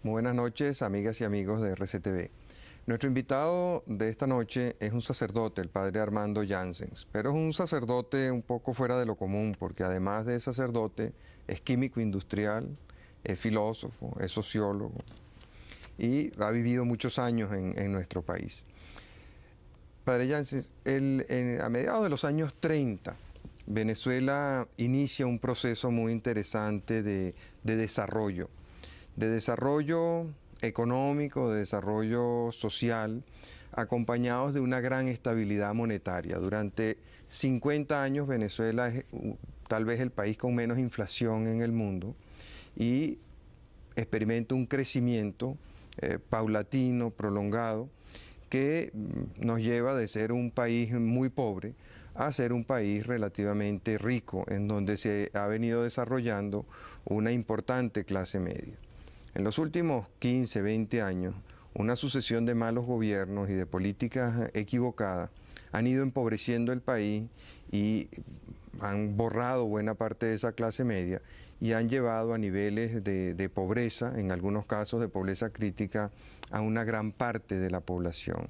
Muy buenas noches, amigas y amigos de RCTV. Nuestro invitado de esta noche es un sacerdote, el padre Armando Janssens, pero es un sacerdote un poco fuera de lo común, porque además de sacerdote es químico industrial, es filósofo, es sociólogo y ha vivido muchos años en nuestro país. Padre Janssens, a mediados de los años 30, Venezuela inicia un proceso muy interesante de desarrollo económico, de desarrollo social, acompañados de una gran estabilidad monetaria. Durante 50 años Venezuela es tal vez el país con menos inflación en el mundo y experimenta un crecimiento paulatino, prolongado, que nos lleva de ser un país muy pobre a ser un país relativamente rico, en donde se ha venido desarrollando una importante clase media. En los últimos 15, 20 años, una sucesión de malos gobiernos y de políticas equivocadas han ido empobreciendo el país y han borrado buena parte de esa clase media y han llevado a niveles de pobreza, en algunos casos de pobreza crítica, a una gran parte de la población.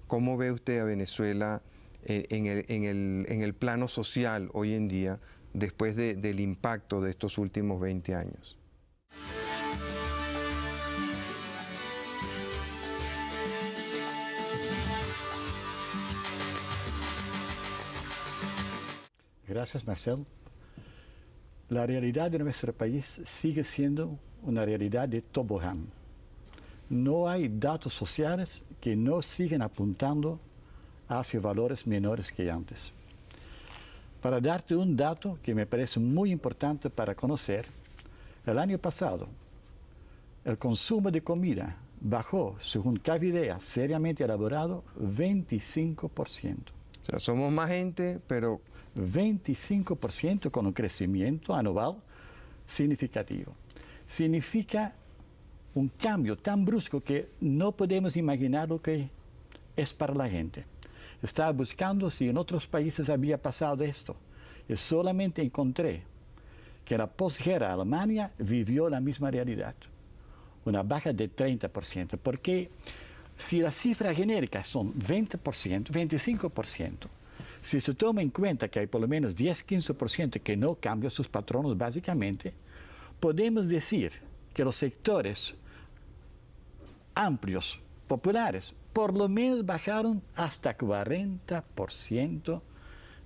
¿Cómo ve usted a Venezuela en el plano social hoy en día, después del impacto de estos últimos 20 años? Gracias, Marcel. La realidad de nuestro país sigue siendo una realidad de tobogán. No hay datos sociales que no siguen apuntando hacia valores menores que antes. Para darte un dato que me parece muy importante para conocer, el año pasado el consumo de comida bajó, según Cavidea, seriamente elaborado, 25%. O sea, somos más gente, pero 25% con un crecimiento anual significativo. Significa un cambio tan brusco que no podemos imaginar lo que es para la gente. Estaba buscando si en otros países había pasado esto y solamente encontré que en la posguerra Alemania vivió la misma realidad, una baja de 30%, porque si las cifras genéricas son 20%, 25%, si se toma en cuenta que hay por lo menos 10-15% que no cambian sus patronos básicamente, podemos decir que los sectores amplios, populares, por lo menos bajaron hasta 40%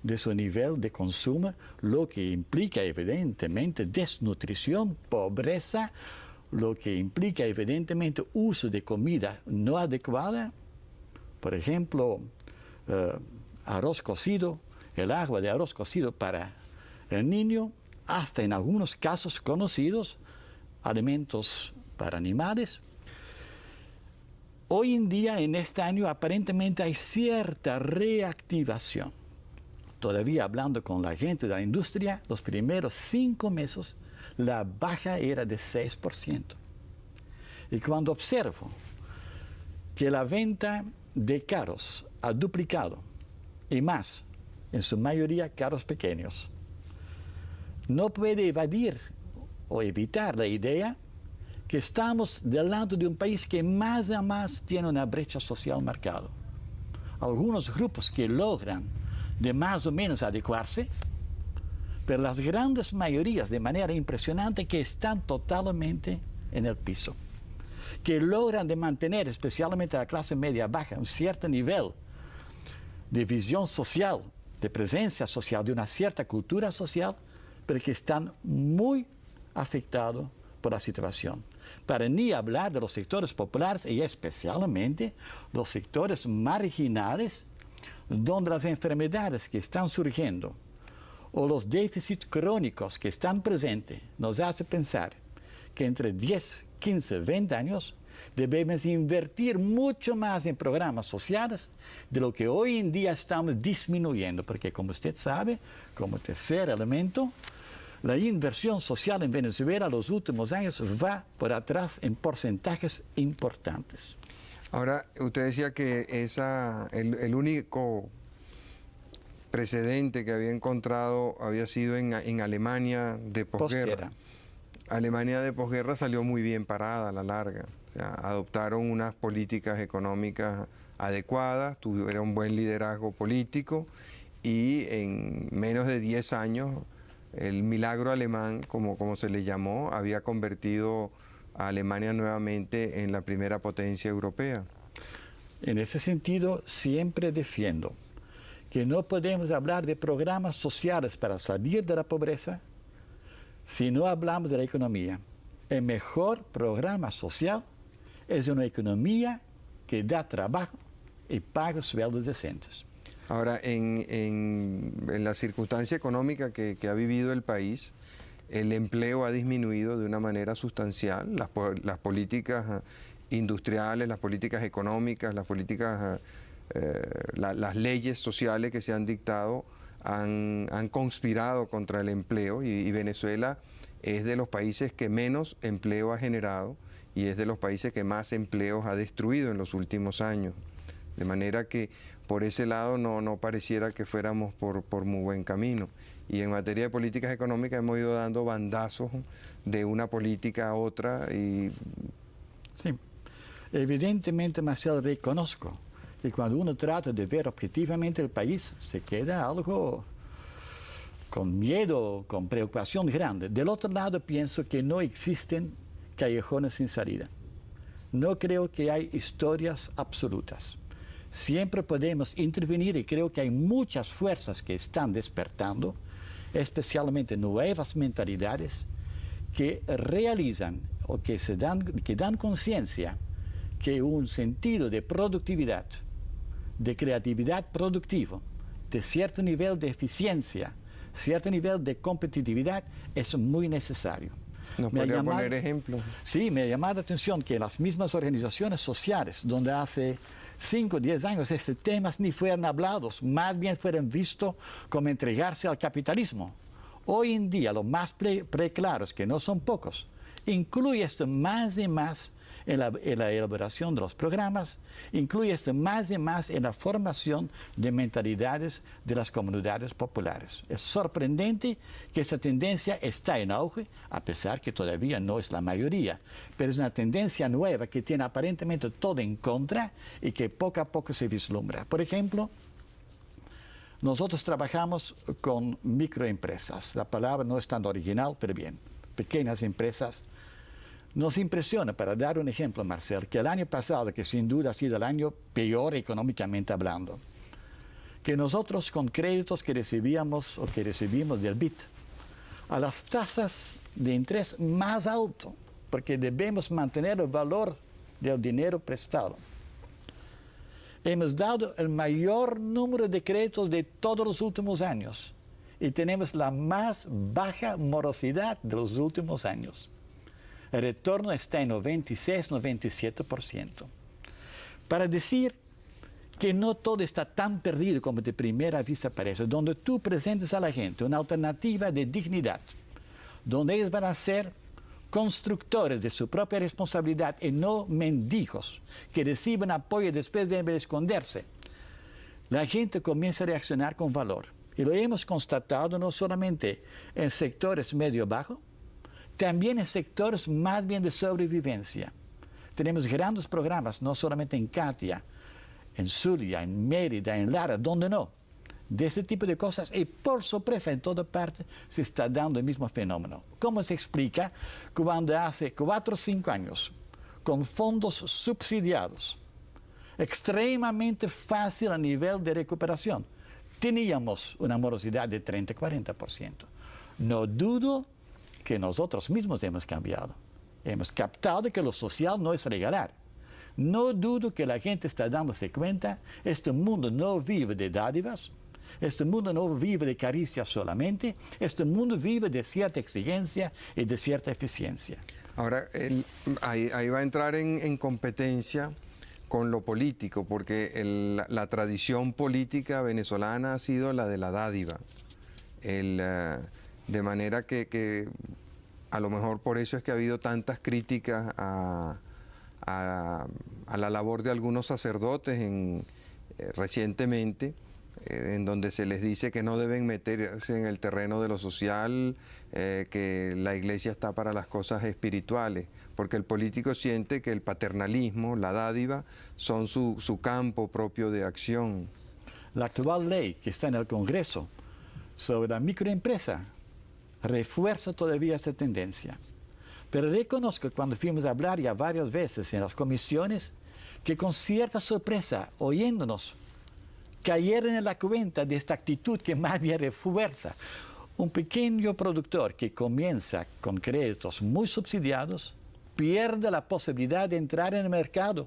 de su nivel de consumo, lo que implica evidentemente desnutrición, pobreza, lo que implica evidentemente uso de comida no adecuada, por ejemplo, arroz cocido, el agua de arroz cocido para el niño, hasta en algunos casos conocidos, alimentos para animales. Hoy en día, en este año, aparentemente hay cierta reactivación. Todavía hablando con la gente de la industria, los primeros 5 meses, la baja era de 6%. Y cuando observo que la venta de carros ha duplicado, y más, en su mayoría carros pequeños, no puede evadir o evitar la idea que estamos del lado de un país que más a más tiene una brecha social marcada. Algunos grupos que logran de más o menos adecuarse, pero las grandes mayorías de manera impresionante que están totalmente en el piso, que logran de mantener especialmente la clase media baja un cierto nivel de visión social, de presencia social, de una cierta cultura social, pero que están muy afectados por la situación. Para ni hablar de los sectores populares y especialmente los sectores marginales, donde las enfermedades que están surgiendo o los déficits crónicos que están presentes nos hace pensar que entre 10, 15, 20 años debemos invertir mucho más en programas sociales de lo que hoy en día estamos disminuyendo, porque como usted sabe, como tercer elemento, la inversión social en Venezuela en los últimos años va por atrás en porcentajes importantes. Ahora, usted decía que el único precedente que había encontrado había sido en Alemania de posguerra. Alemania de posguerra salió muy bien parada a la larga. O sea, adoptaron unas políticas económicas adecuadas, tuvieron un buen liderazgo político y en menos de 10 años el milagro alemán, como se le llamó, había convertido a Alemania nuevamente en la primera potencia europea. En ese sentido, siempre defiendo que no podemos hablar de programas sociales para salir de la pobreza si no hablamos de la economía. El mejor programa social es una economía que da trabajo y paga sueldos decentes. Ahora, en la circunstancia económica que ha vivido el país, el empleo ha disminuido de una manera sustancial. Las políticas industriales, las políticas económicas, las políticas, las leyes sociales que se han dictado han conspirado contra el empleo y Venezuela es de los países que menos empleo ha generado y es de los países que más empleos ha destruido en los últimos años. De manera que por ese lado no pareciera que fuéramos por muy buen camino. Y en materia de políticas económicas hemos ido dando bandazos de una política a otra. Sí, evidentemente, Marcelo, reconozco que cuando uno trata de ver objetivamente el país, se queda algo con miedo, con preocupación grande. Del otro lado, pienso que no existen callejones sin salida. No creo que hay historias absolutas. Siempre podemos intervenir y creo que hay muchas fuerzas que están despertando, especialmente nuevas mentalidades que realizan o que dan conciencia que un sentido de productividad, de creatividad productiva, de cierto nivel de eficiencia, cierto nivel de competitividad es muy necesario. ¿Nos podría poner ejemplos? Sí, me ha llamado la atención que las mismas organizaciones sociales, donde hace 5 o 10 años estos temas ni fueron hablados, más bien fueron vistos como entregarse al capitalismo. Hoy en día, los más preclaros, que no son pocos, incluye esto más y más en la elaboración de los programas, incluye esto más y más en la formación de mentalidades de las comunidades populares. Es sorprendente que esta tendencia está en auge, a pesar que todavía no es la mayoría, pero es una tendencia nueva que tiene aparentemente todo en contra y que poco a poco se vislumbra. Por ejemplo, nosotros trabajamos con microempresas. La palabra no es tan original, pero bien, pequeñas empresas. Nos impresiona, para dar un ejemplo, Marcel, que el año pasado, que sin duda ha sido el año peor económicamente hablando, que nosotros con créditos que recibíamos o que recibimos del BID, a las tasas de interés más alto, porque debemos mantener el valor del dinero prestado, hemos dado el mayor número de créditos de todos los últimos años y tenemos la más baja morosidad de los últimos años. El retorno está en 96-97%. Para decir que no todo está tan perdido como de primera vista parece, donde tú presentes a la gente una alternativa de dignidad, donde ellos van a ser constructores de su propia responsabilidad y no mendigos que reciben apoyo después de esconderse, la gente comienza a reaccionar con valor. Y lo hemos constatado no solamente en sectores medio-bajo, también en sectores más bien de sobrevivencia. Tenemos grandes programas, no solamente en Catia, en Zulia, en Mérida, en Lara, donde no, de ese tipo de cosas. Y por sorpresa, en toda parte se está dando el mismo fenómeno. ¿Cómo se explica cuando hace 4 o 5 años, con fondos subsidiados, extremadamente fácil a nivel de recuperación, teníamos una morosidad de 30-40%? No dudo que nosotros mismos hemos cambiado. Hemos captado que lo social no es regalar. No dudo que la gente está dándose cuenta, este mundo no vive de dádivas, este mundo no vive de caricias solamente, este mundo vive de cierta exigencia y de cierta eficiencia. Ahora, ahí va a entrar en competencia con lo político, porque la tradición política venezolana ha sido la de la dádiva. De manera que a lo mejor por eso es que ha habido tantas críticas a la labor de algunos sacerdotes recientemente, en donde se les dice que no deben meterse en el terreno de lo social, que la iglesia está para las cosas espirituales, porque el político siente que el paternalismo, la dádiva, son su campo propio de acción. La actual ley que está en el Congreso sobre la microempresa refuerza todavía esta tendencia. Pero reconozco cuando fuimos a hablar ya varias veces en las comisiones que con cierta sorpresa, oyéndonos, cayeron en la cuenta de esta actitud que más bien refuerza. Un pequeño productor que comienza con créditos muy subsidiados pierde la posibilidad de entrar en el mercado,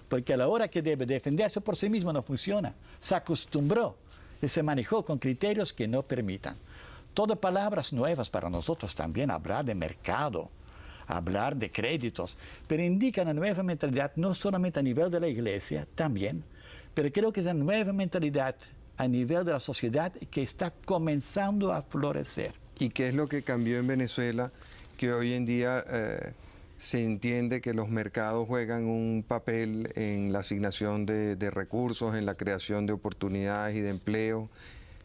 porque a la hora que debe defenderse por sí mismo no funciona. Se acostumbró y se manejó con criterios que no permitan. Todas palabras nuevas para nosotros también, hablar de mercado, hablar de créditos, pero indican una nueva mentalidad no solamente a nivel de la iglesia, también, pero creo que es una nueva mentalidad a nivel de la sociedad que está comenzando a florecer. ¿Y qué es lo que cambió en Venezuela, que hoy en día se entiende que los mercados juegan un papel en la asignación de recursos, en la creación de oportunidades y de empleo?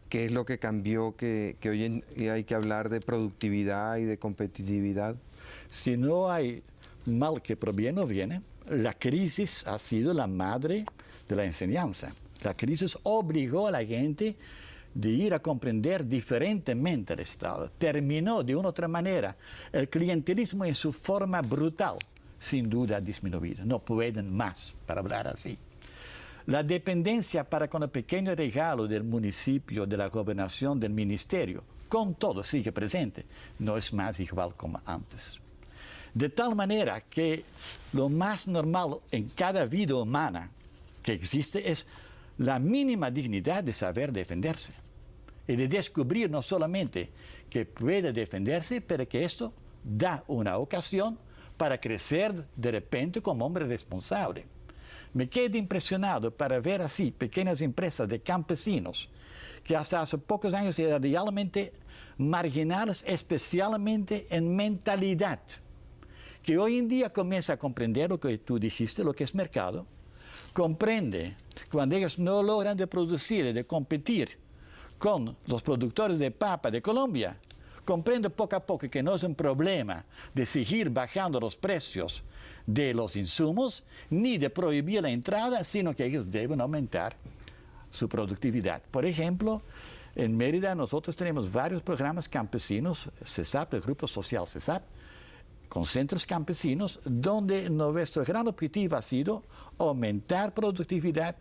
¿Qué es lo que cambió que hoy en día hay que hablar de productividad y de competitividad? Si no hay mal que proviene o viene, la crisis ha sido la madre de la enseñanza. La crisis obligó a la gente de ir a comprender diferentemente el Estado. Terminó de una u otra manera. El clientelismo en su forma brutal, sin duda, ha disminuido. No pueden más, para hablar así. La dependencia para con el pequeño regalo del municipio, de la gobernación, del ministerio, con todo sigue presente. No es más igual como antes. De tal manera que lo más normal en cada vida humana que existe es la mínima dignidad de saber defenderse y de descubrir no solamente que puede defenderse, pero que esto da una ocasión para crecer de repente como hombre responsable. Me quedo impresionado para ver así pequeñas empresas de campesinos que hasta hace pocos años eran realmente marginales, especialmente en mentalidad, que hoy en día comienza a comprender lo que tú dijiste, lo que es mercado, comprende cuando ellos no logran de producir, de competir con los productores de papa de Colombia, comprende poco a poco que no es un problema de seguir bajando los precios de los insumos, ni de prohibir la entrada, sino que ellos deben aumentar su productividad. Por ejemplo, en Mérida nosotros tenemos varios programas campesinos, CESAP, el Grupo Social CESAP, con centros campesinos, donde nuestro gran objetivo ha sido aumentar productividad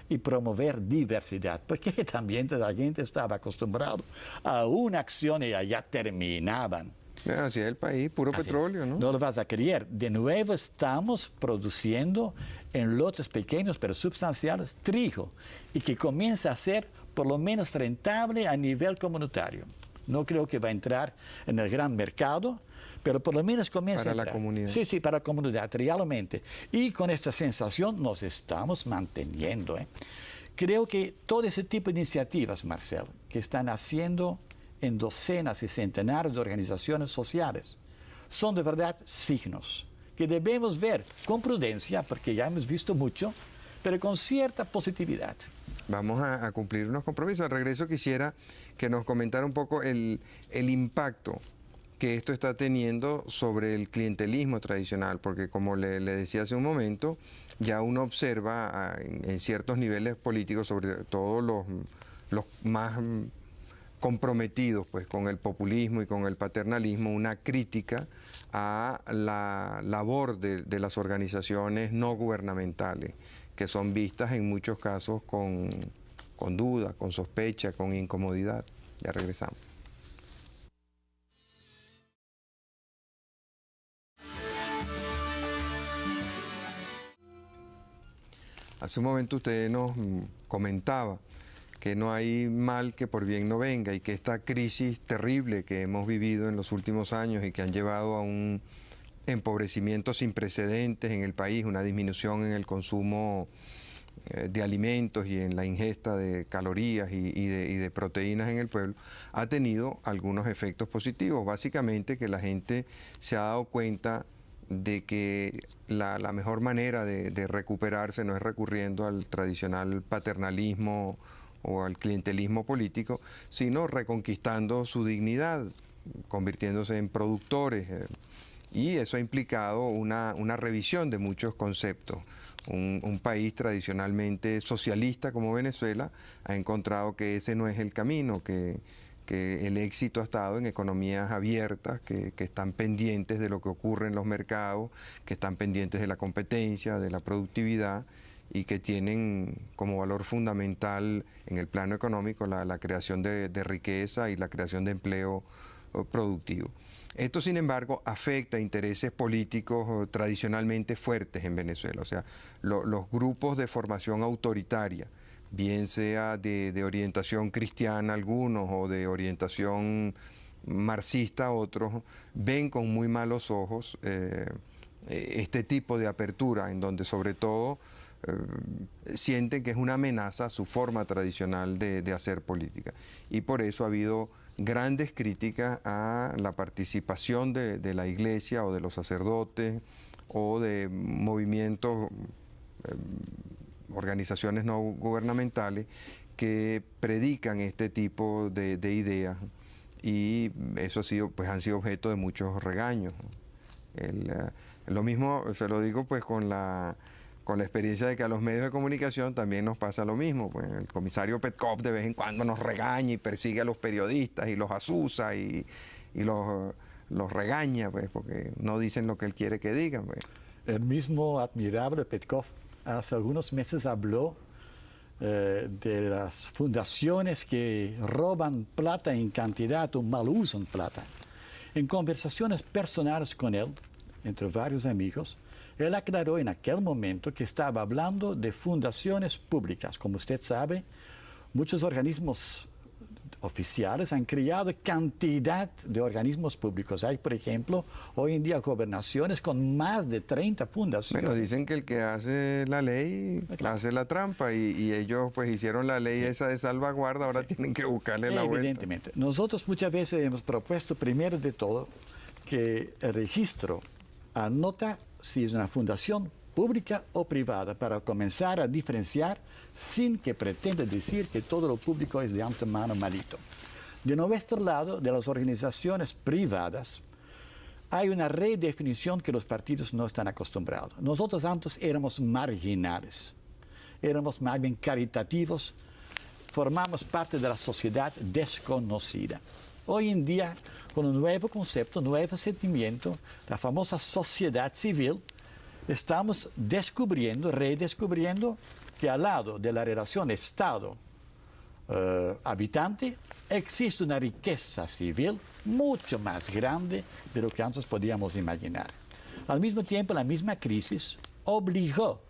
y promover diversidad, porque también la gente estaba acostumbrada a una acción y allá terminaban. Así es el país, puro petróleo, ¿no? No lo vas a creer. De nuevo estamos produciendo en lotes pequeños pero sustanciales trigo y que comienza a ser por lo menos rentable a nivel comunitario. No creo que va a entrar en el gran mercado, pero por lo menos comienza para a entrar. La comunidad. Sí, sí, para la comunidad, realmente. Y con esta sensación nos estamos manteniendo. Creo que todo ese tipo de iniciativas, Marcelo, que están haciendo en docenas y centenares de organizaciones sociales, son de verdad signos que debemos ver con prudencia, porque ya hemos visto mucho, pero con cierta positividad. Vamos a cumplir unos compromisos. Al regreso quisiera que nos comentara un poco el impacto que esto está teniendo sobre el clientelismo tradicional, porque como le decía hace un momento, ya uno observa en ciertos niveles políticos, sobre todo los más comprometidos pues, con el populismo y con el paternalismo, una crítica a la labor de las organizaciones no gubernamentales, que son vistas en muchos casos con duda, con sospecha, con incomodidad. Ya regresamos. Hace un momento usted nos comentaba que no hay mal que por bien no venga y que esta crisis terrible que hemos vivido en los últimos años y que han llevado a un empobrecimiento sin precedentes en el país, una disminución en el consumo de alimentos y en la ingesta de calorías y de proteínas en el pueblo, ha tenido algunos efectos positivos. Básicamente que la gente se ha dado cuenta de que la mejor manera de recuperarse no es recurriendo al tradicional paternalismo o al clientelismo político, sino reconquistando su dignidad, convirtiéndose en productores. Y eso ha implicado una revisión de muchos conceptos. Un país tradicionalmente socialista como Venezuela ha encontrado que ese no es el camino, que el éxito ha estado en economías abiertas, que están pendientes de lo que ocurre en los mercados, que están pendientes de la competencia, de la productividad, y que tienen como valor fundamental en el plano económico la creación de riqueza y la creación de empleo productivo. Esto, sin embargo, afecta a intereses políticos tradicionalmente fuertes en Venezuela. O sea, los grupos de formación autoritaria, bien sea de orientación cristiana algunos o de orientación marxista otros, ven con muy malos ojos este tipo de apertura, en donde sobre todo sienten que es una amenaza a su forma tradicional de hacer política. Y por eso ha habido grandes críticas a la participación de la iglesia o de los sacerdotes o de movimientos, organizaciones no gubernamentales que predican este tipo de ideas, y eso ha sido, pues, han sido objeto de muchos regaños. Lo mismo se lo digo pues con la experiencia de que a los medios de comunicación también nos pasa lo mismo. Pues el comisario Petkov de vez en cuando nos regaña y persigue a los periodistas y los asusa y los regaña, pues, porque no dicen lo que él quiere que digan. Pues. El mismo admirable Petkov hace algunos meses habló de las fundaciones que roban plata en cantidad o mal usan plata. En conversaciones personales con él, entre varios amigos, él aclaró en aquel momento que estaba hablando de fundaciones públicas. Como usted sabe, muchos organismos oficiales han creado cantidad de organismos públicos. Hay, por ejemplo, hoy en día gobernaciones con más de 30 fundaciones. Bueno, dicen que el que hace la ley hace la trampa, y ellos pues hicieron la ley esa de salvaguarda, ahora tienen que buscarle la vuelta. Evidentemente. Nosotros muchas veces hemos propuesto, primero de todo, que el registro anota si es una fundación pública o privada, para comenzar a diferenciar sin que pretenda decir que todo lo público es de antemano malito. De nuestro lado, de las organizaciones privadas, hay una redefinición que los partidos no están acostumbrados. Nosotros antes éramos marginales, éramos más bien caritativos, formamos parte de la sociedad desconocida. Hoy en día, con un nuevo concepto, un nuevo sentimiento, la famosa sociedad civil, estamos redescubriendo que al lado de la relación Estado-habitante existe una riqueza civil mucho más grande de lo que antes podíamos imaginar. Al mismo tiempo, la misma crisis obligó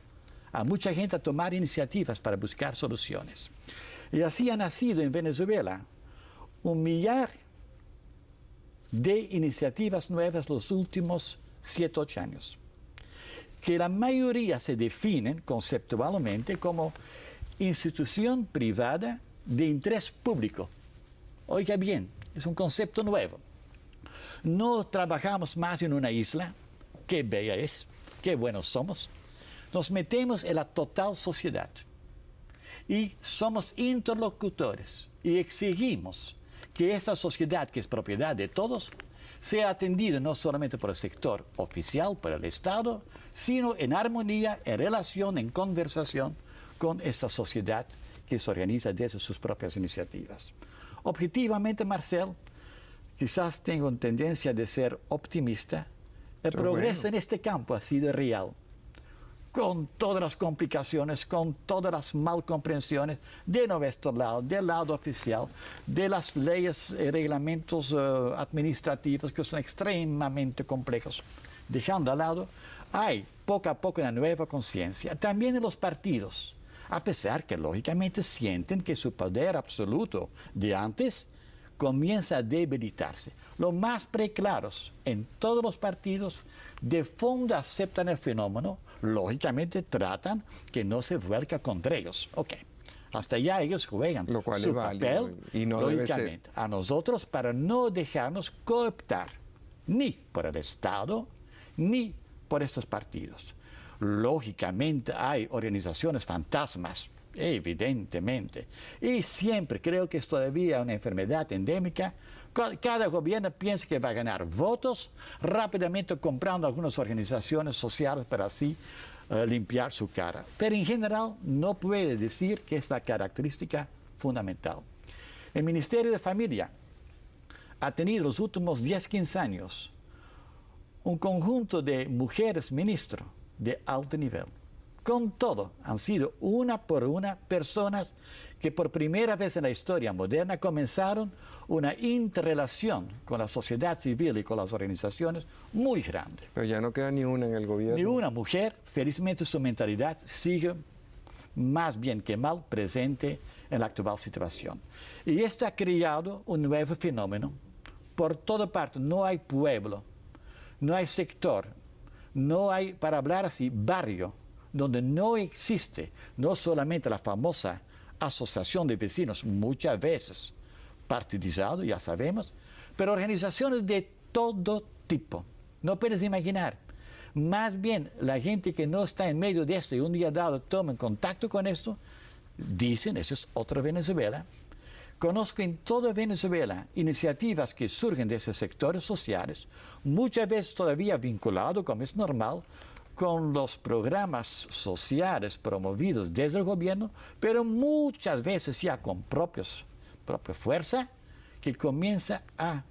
a mucha gente a tomar iniciativas para buscar soluciones. Y así ha nacido en Venezuela 1 millar de iniciativas nuevas los últimos 7 u 8 años, que la mayoría se definen conceptualmente como institución privada de interés público. Oiga bien, es un concepto nuevo. No trabajamos más en una isla, qué bella es, qué buenos somos. Nos metemos en la total sociedad y somos interlocutores y exigimos que esa sociedad, que es propiedad de todos, sea atendida no solamente por el sector oficial, por el Estado, sino en armonía, en relación, en conversación con esa sociedad que se organiza desde sus propias iniciativas. Objetivamente, Marcel, quizás tengo una tendencia de ser optimista. El progreso en este campo ha sido real, con todas las complicaciones, con todas las malcomprensiones de nuestro lado, del lado oficial, de las leyes y reglamentos administrativos que son extremadamente complejos. Dejando al lado, hay poco a poco una nueva conciencia, también en los partidos, a pesar que lógicamente sienten que su poder absoluto de antes comienza a debilitarse. Los más preclaros en todos los partidos de fondo aceptan el fenómeno, lógicamente tratan que no se vuelca contra ellos. Ok, hasta allá ellos juegan lo cual su es válido, papel, y no lógicamente, debe ser. a nosotros para no dejarnos cooptar ni por el Estado ni por estos partidos. Lógicamente hay organizaciones fantasmas evidentemente. Y siempre creo que es todavía una enfermedad endémica. Cada gobierno piensa que va a ganar votos, rápidamente comprando algunas organizaciones sociales para así limpiar su cara. Pero en general no puede decir que es la característica fundamental. El Ministerio de Familia ha tenido los últimos 10, 15 años un conjunto de mujeres ministros de alto nivel. Con todo, han sido una por una personas que por primera vez en la historia moderna comenzaron una interrelación con la sociedad civil y con las organizaciones muy grande. Pero ya no queda ni una en el gobierno. Ni una mujer, felizmente su mentalidad sigue más bien que mal presente en la actual situación. Y esto ha creado un nuevo fenómeno. Por toda parte, no hay pueblo, no hay sector, no hay, para hablar así, barrio, donde no existe no solamente la famosa asociación de vecinos, muchas veces partidizado, ya sabemos, pero organizaciones de todo tipo. No puedes imaginar. Más bien, la gente que no está en medio de esto y un día dado toma contacto con esto, dicen, eso es otra Venezuela. Conozco en toda Venezuela iniciativas que surgen de esos sectores sociales, muchas veces todavía vinculados, como es normal, con los programas sociales promovidos desde el gobierno, pero muchas veces ya con propia fuerza, que comienza a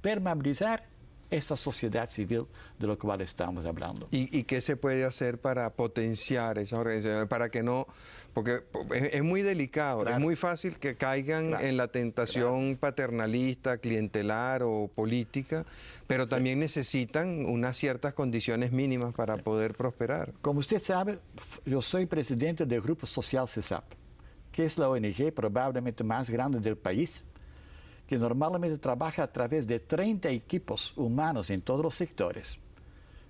permeabilizar esa sociedad civil de la cual estamos hablando. ¿Y qué se puede hacer para potenciar esas organizaciones? Para que no, porque es muy delicado, claro. Es muy fácil que caigan en la tentación paternalista, clientelar o política, pero también necesitan unas ciertas condiciones mínimas para poder prosperar. Como usted sabe, yo soy presidente del Grupo Social CESAP, que es la ONG probablemente más grande del país, que normalmente trabaja a través de 30 equipos humanos en todos los sectores.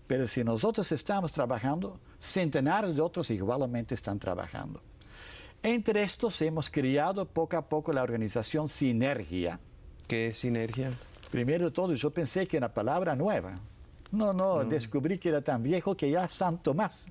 Pero si nosotros estamos trabajando, centenares de otros igualmente están trabajando. Entre estos hemos creado poco a poco la organización Sinergia. ¿Qué es Sinergia? Primero de todo, yo pensé que era una palabra nueva. No, descubrí que era tan viejo que ya San Tomás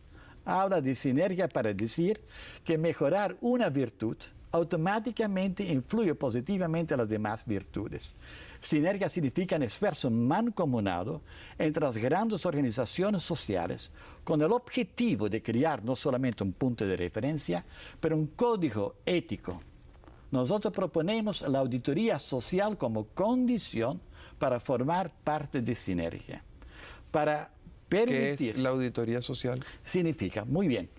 habla de sinergia para decir que mejorar una virtud automáticamente influye positivamente a las demás virtudes. Sinergia significa un esfuerzo mancomunado entre las grandes organizaciones sociales con el objetivo de crear no solamente un punto de referencia, pero un código ético. Nosotros proponemos la auditoría social como condición para formar parte de Sinergia. Para permitir... ¿Qué es la auditoría social? Significa, muy bien,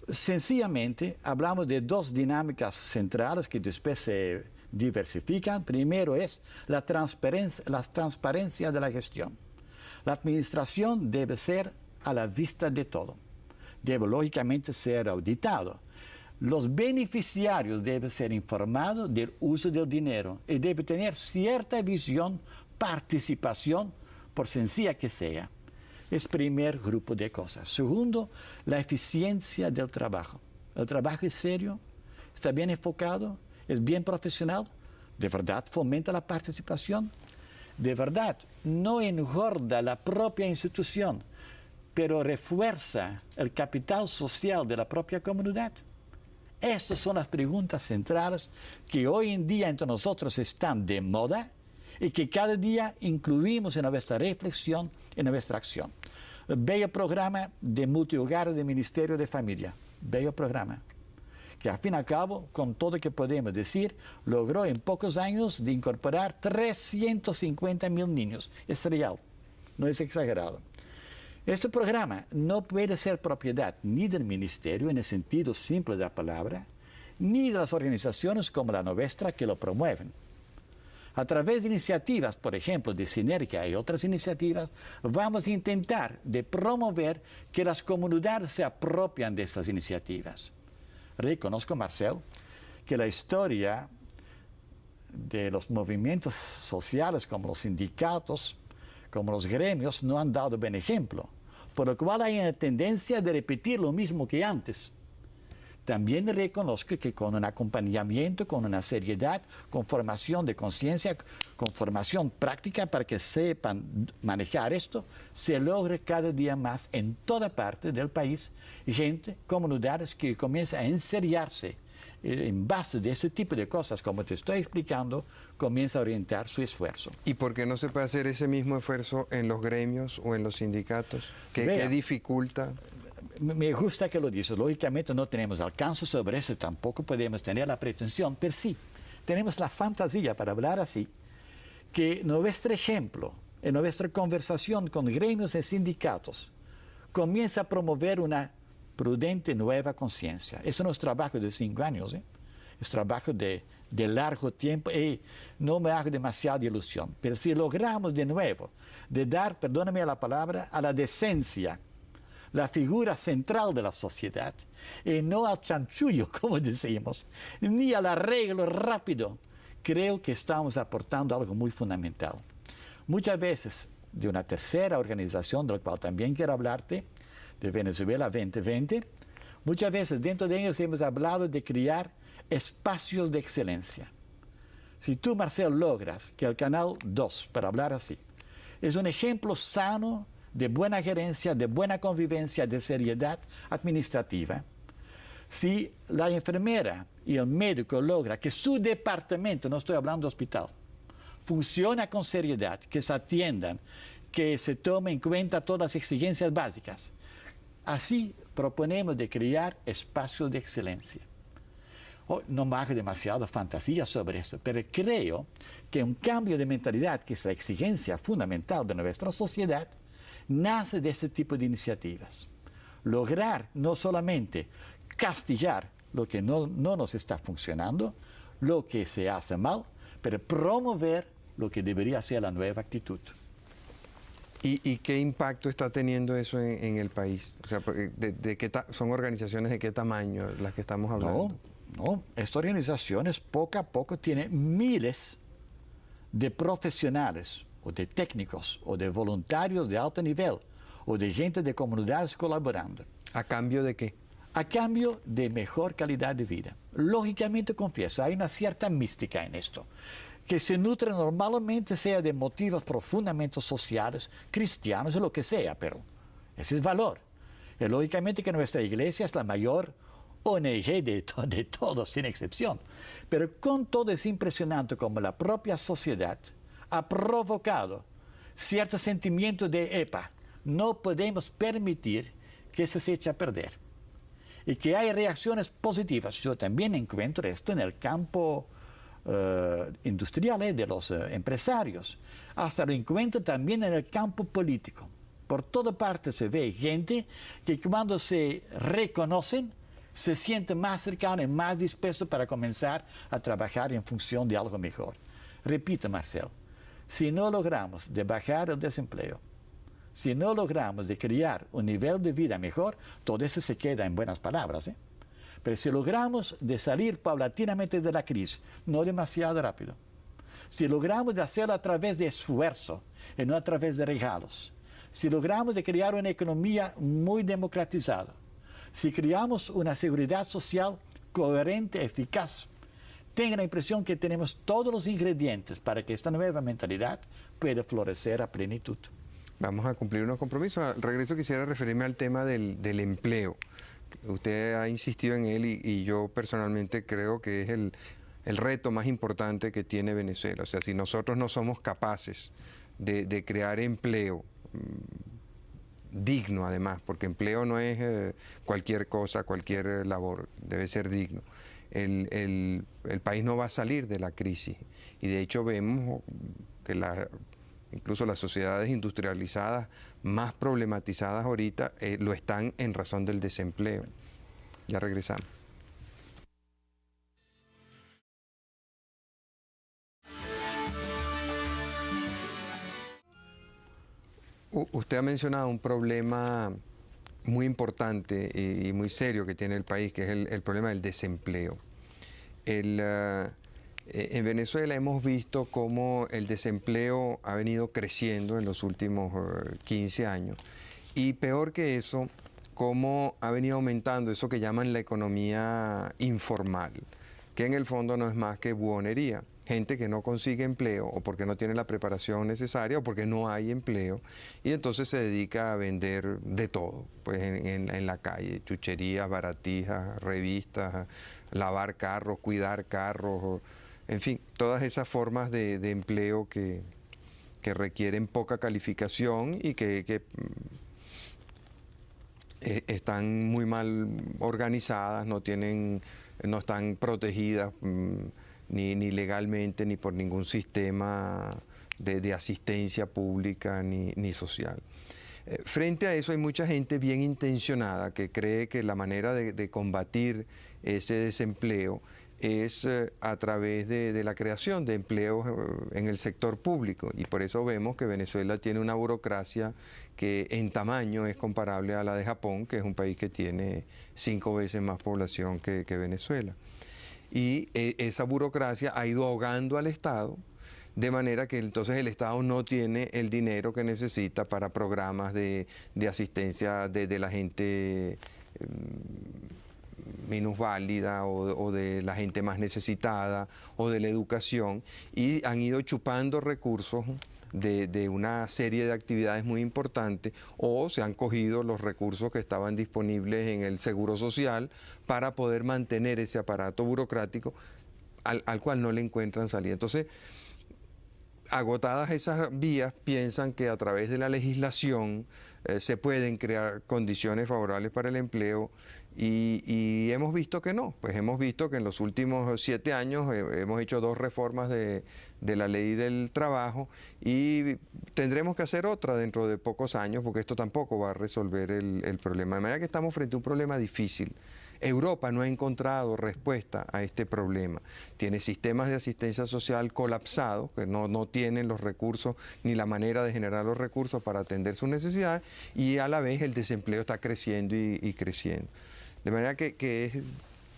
sencillamente hablamos de dos dinámicas centrales que después se diversifican. Primero es la transparencia de la gestión. La administración debe ser a la vista de todo. Debe lógicamente ser auditado. Los beneficiarios deben ser informados del uso del dinero y debe tener cierta visión, participación, por sencilla que sea. Es primer grupo de cosas. Segundo, la eficiencia del trabajo. El trabajo es serio, está bien enfocado, es bien profesional, de verdad fomenta la participación, de verdad no engorda la propia institución, pero refuerza el capital social de la propia comunidad. Estas son las preguntas centrales que hoy en día entre nosotros están de moda y que cada día incluimos en nuestra reflexión, en nuestra acción. Bello programa de multihogares del Ministerio de Familia. Bello programa. Que al fin y al cabo, con todo lo que podemos decir, logró en pocos años de incorporar 350,000 niños. Es real, no es exagerado. Este programa no puede ser propiedad ni del Ministerio en el sentido simple de la palabra, ni de las organizaciones como la nuestra que lo promueven. A través de iniciativas, por ejemplo, de Sinergia y otras iniciativas, vamos a intentar de promover que las comunidades se apropian de estas iniciativas. Reconozco, Marcel, que la historia de los movimientos sociales como los sindicatos, como los gremios, no han dado buen ejemplo, por lo cual hay una tendencia de repetir lo mismo que antes. también reconozco que con un acompañamiento, con una seriedad, con formación de conciencia, con formación práctica para que sepan manejar esto, se logra cada día más en toda parte del país gente, comunidades que comienzan a enseriarse en base de ese tipo de cosas, como te estoy explicando, comienza a orientar su esfuerzo. ¿Y por qué no se puede hacer ese mismo esfuerzo en los gremios o en los sindicatos? ¿Qué dificulta? Me gusta que lo dices. Lógicamente no tenemos alcance sobre eso, tampoco podemos tener la pretensión, pero sí, tenemos la fantasía para hablar así, que nuestro ejemplo, en nuestra conversación con gremios y sindicatos, comienza a promover una prudente nueva conciencia. Eso no es trabajo de 5 años, es trabajo de largo tiempo y no me hago demasiada ilusión. Pero si logramos de nuevo de dar, perdóname la palabra, a la decencia, la figura central de la sociedad, y no al chanchullo, como decimos, ni al arreglo rápido, creo que estamos aportando algo muy fundamental. Muchas veces, de una tercera organización, de la cual también quiero hablarte, de Venezuela 2020, muchas veces dentro de ellos hemos hablado de crear espacios de excelencia. Si tú, Marcel, logras que el Canal 2, para hablar así, es un ejemplo sano de buena gerencia, de buena convivencia, de seriedad administrativa, si la enfermera y el médico logra que su departamento, no estoy hablando de hospital, funcione con seriedad, que se atiendan, que se tomen en cuenta todas las exigencias básicas, así proponemos de crear espacios de excelencia. No me hago demasiada fantasía sobre esto, pero creo que un cambio de mentalidad, que es la exigencia fundamental de nuestra sociedad, nace de este tipo de iniciativas. Lograr no solamente castigar lo que no nos está funcionando, lo que se hace mal, pero promover lo que debería ser la nueva actitud. ¿Y qué impacto está teniendo eso en el país? O sea, ¿son organizaciones de qué tamaño las que estamos hablando? No, estas organizaciones poco a poco tienen miles de profesionales, o de técnicos, o de voluntarios de alto nivel, o de gente de comunidades colaborando. ¿A cambio de qué? A cambio de mejor calidad de vida. Lógicamente, confieso, hay una cierta mística en esto, que se nutre normalmente sea de motivos profundamente sociales, cristianos, o lo que sea, pero ese es valor. Y lógicamente que nuestra iglesia es la mayor ONG de todos, sin excepción. Pero con todo es impresionante como la propia sociedad ha provocado cierto sentimiento de, epa, no podemos permitir que eso se eche a perder. Y que hay reacciones positivas. Yo también encuentro esto en el campo industrial de los empresarios. Hasta lo encuentro también en el campo político. Por toda parte se ve gente que cuando se reconocen, se siente más cercano y más dispuesto para comenzar a trabajar en función de algo mejor. Repito, Marcel, si no logramos de bajar el desempleo, si no logramos de crear un nivel de vida mejor, todo eso se queda en buenas palabras, Pero si logramos de salir paulatinamente de la crisis, no demasiado rápido, si logramos de hacerlo a través de esfuerzo y no a través de regalos, si logramos de crear una economía muy democratizada, si creamos una seguridad social coherente, eficaz, tenga la impresión que tenemos todos los ingredientes para que esta nueva mentalidad pueda florecer a plenitud. Vamos a cumplir unos compromisos. Al regreso quisiera referirme al tema del empleo. Usted ha insistido en él y yo personalmente creo que es el reto más importante que tiene Venezuela. O sea, si nosotros no somos capaces de crear empleo digno, además, porque empleo no es cualquier cosa, cualquier labor, debe ser digno. El país no va a salir de la crisis y de hecho vemos que incluso las sociedades industrializadas más problematizadas ahorita lo están en razón del desempleo. Ya regresamos. Usted ha mencionado un problema muy importante y muy serio que tiene el país, que es el problema del desempleo. En Venezuela hemos visto cómo el desempleo ha venido creciendo en los últimos 15 años y peor que eso, cómo ha venido aumentando eso que llaman la economía informal, que en el fondo no es más que buhonería. Gente que no consigue empleo o porque no tiene la preparación necesaria o porque no hay empleo y entonces se dedica a vender de todo, pues en la calle, chucherías, baratijas, revistas, lavar carros, cuidar carros, en fin, todas esas formas de empleo que requieren poca calificación y que están muy mal organizadas, no están protegidas ni legalmente ni por ningún sistema de asistencia pública ni social. Frente a eso hay mucha gente bien intencionada que cree que la manera de combatir ese desempleo es a través de la creación de empleos en el sector público y por eso vemos que Venezuela tiene una burocracia que en tamaño es comparable a la de Japón, que es un país que tiene 5 veces más población que Venezuela. Y esa burocracia ha ido ahogando al Estado, de manera que entonces el Estado no tiene el dinero que necesita para programas de asistencia de la gente minusválida o de la gente más necesitada o de la educación, y han ido chupando recursos de una serie de actividades muy importantes, o se han cogido los recursos que estaban disponibles en el Seguro Social para poder mantener ese aparato burocrático al cual no le encuentran salida. Entonces, agotadas esas vías, piensan que a través de la legislación se pueden crear condiciones favorables para el empleo y hemos visto que no. Pues hemos visto que en los últimos 7 años hemos hecho 2 reformas de la ley del trabajo y tendremos que hacer otra dentro de pocos años porque esto tampoco va a resolver el problema. De manera que estamos frente a un problema difícil. Europa no ha encontrado respuesta a este problema. Tiene sistemas de asistencia social colapsados, que no tienen los recursos ni la manera de generar los recursos para atender sus necesidades, y a la vez el desempleo está creciendo y creciendo. De manera que